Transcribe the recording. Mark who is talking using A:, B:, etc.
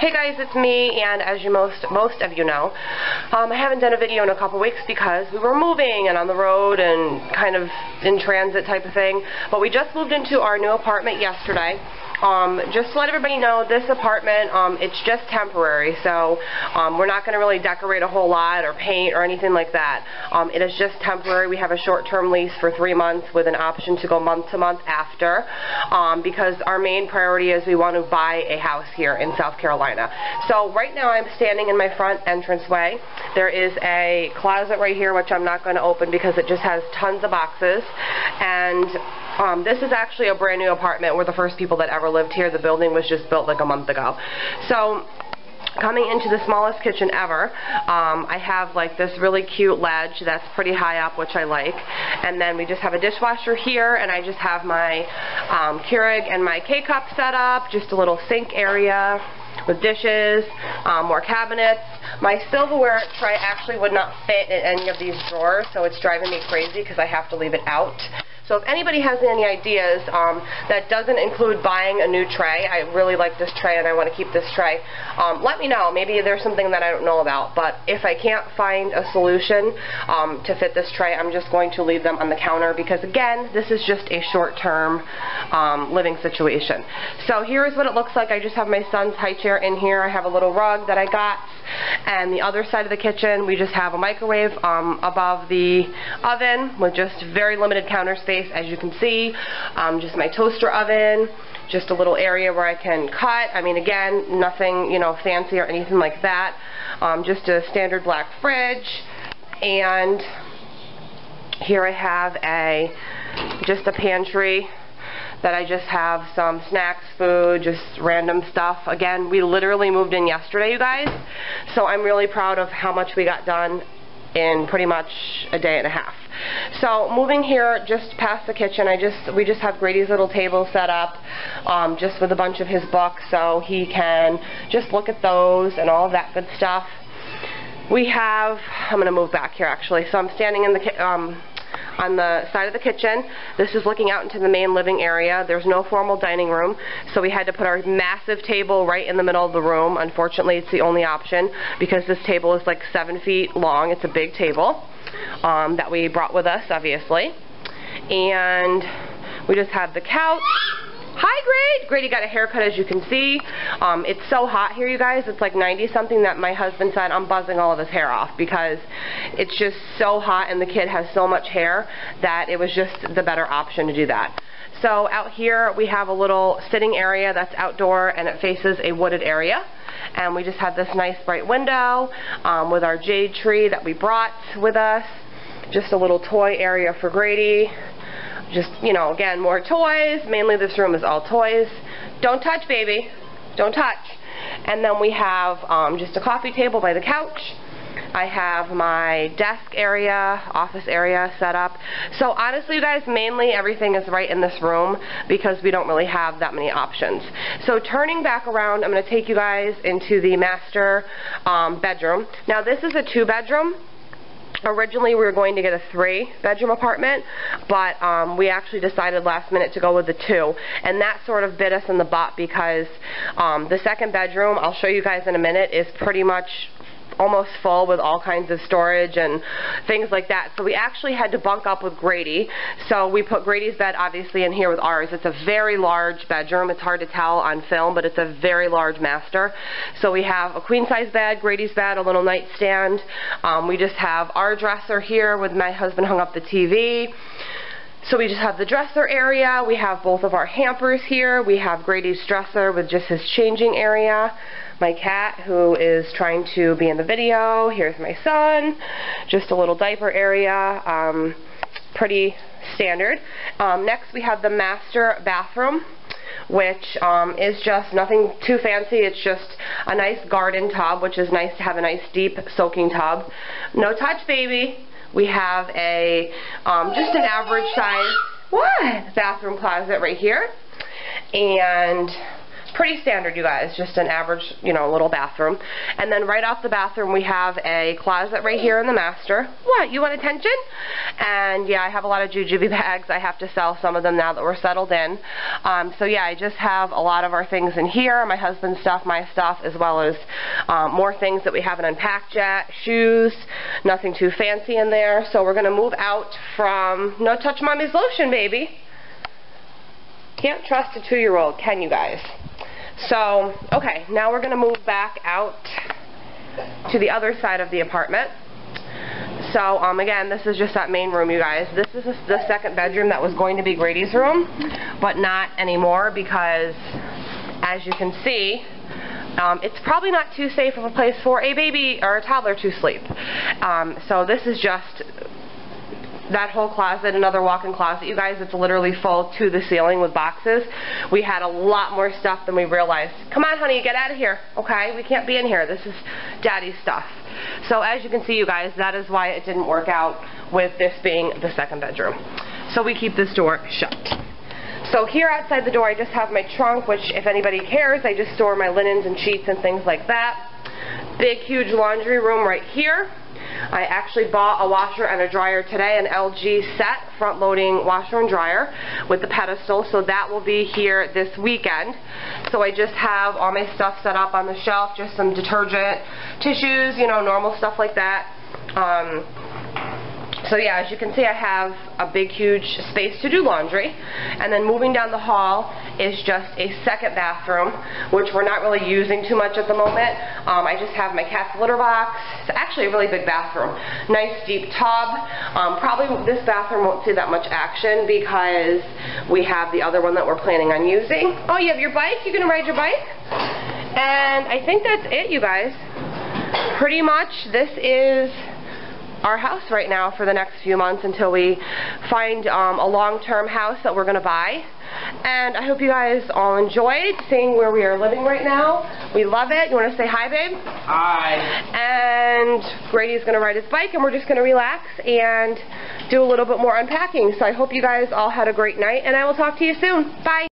A: Hey guys, it's me, and as you most of you know, I haven't done a video in a couple weeks because we were moving and on the road and kind of in transit type of thing. But we just moved into our new apartment yesterday. Just to let everybody know, this apartment, it's just temporary, so we're not going to really decorate a whole lot or paint or anything like that. It is just temporary. We have a short-term lease for 3 months with an option to go month to month after, because our main priority is we want to buy a house here in South Carolina. So right now I'm standing in my front entranceway. There is a closet right here which I'm not going to open because it just has tons of boxes, and this is actually a brand new apartment. We're the first people that ever lived here. The building was just built like a month ago. So coming into the smallest kitchen ever, I have like this really cute ledge that's pretty high up, which I like. And then we just have a dishwasher here, and I just have my Keurig and my K-cup set up, just a little sink area with dishes, more cabinets. My silverware tray actually would not fit in any of these drawers, so it's driving me crazy because I have to leave it out. So if anybody has any ideas that doesn't include buying a new tray, I really like this tray and I want to keep this tray, let me know. Maybe there's something that I don't know about. But if I can't find a solution to fit this tray, I'm just going to leave them on the counter because, again, this is just a short-term living situation. So here's what it looks like. I just have my son's high chair in here. I have a little rug that I got. And the other side of the kitchen, we just have a microwave above the oven with just very limited counter space, as you can see. Just my toaster oven, just a little area where I can cut. I mean, again, nothing, you know, fancy or anything like that. Just a standard black fridge. And here I have just a pantry that I just have some snacks, food, just random stuff. Again, we literally moved in yesterday, you guys, so I'm really proud of how much we got done in pretty much a day and a half. So moving here just past the kitchen, we just have Grady's little table set up, just with a bunch of his books, so he can just look at those and all of that good stuff. We have, I'm going to move back here actually, so I'm standing in the on the side of the kitchen. This is looking out into the main living area. There's no formal dining room, so we had to put our massive table right in the middle of the room. Unfortunately, it's the only option because this table is like 7 feet long. It's a big table that we brought with us, obviously. And we just have the couch. Hi, Grady! Grady got a haircut, as you can see. It's so hot here, you guys. It's like 90-something that my husband said I'm buzzing all of his hair off because it's just so hot and the kid has so much hair that it was just the better option to do that. So out here we have a little sitting area that's outdoor and it faces a wooded area. And we just have this nice bright window with our jade tree that we brought with us. Just a little toy area for Grady. Just, you know, again, more toys. Mainly this room is all toys. Don't touch, baby. Don't touch. And then we have just a coffee table by the couch. I have my desk area, office area set up. So honestly, you guys, mainly everything is right in this room because we don't really have that many options. So turning back around, I'm going to take you guys into the master bedroom. Now this is a 2-bedroom. Originally we were going to get a 3-bedroom apartment, but we actually decided last minute to go with the 2, and that sort of bit us in the butt because the 2nd bedroom, I'll show you guys in a minute, is pretty much almost full with all kinds of storage and things like that. So we actually had to bunk up with Grady. So we put Grady's bed obviously in here with ours. It's a very large bedroom. It's hard to tell on film, but it's a very large master. So we have a queen-size bed, Grady's bed, a little nightstand. We just have our dresser here with my husband hung up the TV. So we just have the dresser area. We have both of our hampers here. We have Grady's dresser with just his changing area. My cat, who is trying to be in the video. Here's my son. Just a little diaper area. Pretty standard. Next we have the master bathroom, which is just nothing too fancy. It's just a nice garden tub, which is nice to have a nice deep soaking tub. No touch, baby. We have a just an average size bathroom closet right here, and pretty standard, you guys, just an average, you know, little bathroom. And then right off the bathroom we have a closet right here in the master. What, you want attention? And yeah, I have a lot of jujube bags. I have to sell some of them now that we're settled in. So yeah, I just have a lot of our things in here, my husband's stuff, my stuff, as well as more things that we haven't unpacked yet, shoes, nothing too fancy in there. So we're going to move out from, no touch mommy's lotion, baby. Can't trust a 2-year-old, can you guys? So, okay, now we're going to move back out to the other side of the apartment. So, again, this is just that main room, you guys. This is the second bedroom that was going to be Grady's room, but not anymore because, as you can see, it's probably not too safe of a place for a baby or a toddler to sleep. So this is just that whole closet, another walk-in closet. You guys, it's literally full to the ceiling with boxes. We had a lot more stuff than we realized. Come on, honey, get out of here, okay? We can't be in here. This is Daddy's stuff. So as you can see, you guys, that is why it didn't work out with this being the second bedroom. So we keep this door shut. So here outside the door, I just have my trunk, which, if anybody cares, I just store my linens and sheets and things like that. Big, huge laundry room right here. I actually bought a washer and a dryer today, an LG set, front-loading washer and dryer with the pedestal, so that will be here this weekend. So I just have all my stuff set up on the shelf, just some detergent, tissues, you know, normal stuff like that. So yeah, as you can see, I have a big, huge space to do laundry. And then moving down the hall is just a second bathroom, which we're not really using too much at the moment. I just have my cat's litter box. It's actually a really big bathroom. Nice deep tub. Probably this bathroom won't see that much action because we have the other one that we're planning on using. Oh, you have your bike? You gonna ride your bike? And I think that's it, you guys. Pretty much this is our house right now for the next few months until we find a long-term house that we're going to buy. And I hope you guys all enjoyed seeing where we are living right now. We love it. You want to say hi, babe?
B: Hi.
A: And Grady's going to ride his bike, and we're just going to relax and do a little bit more unpacking. So I hope you guys all had a great night, and I will talk to you soon. Bye.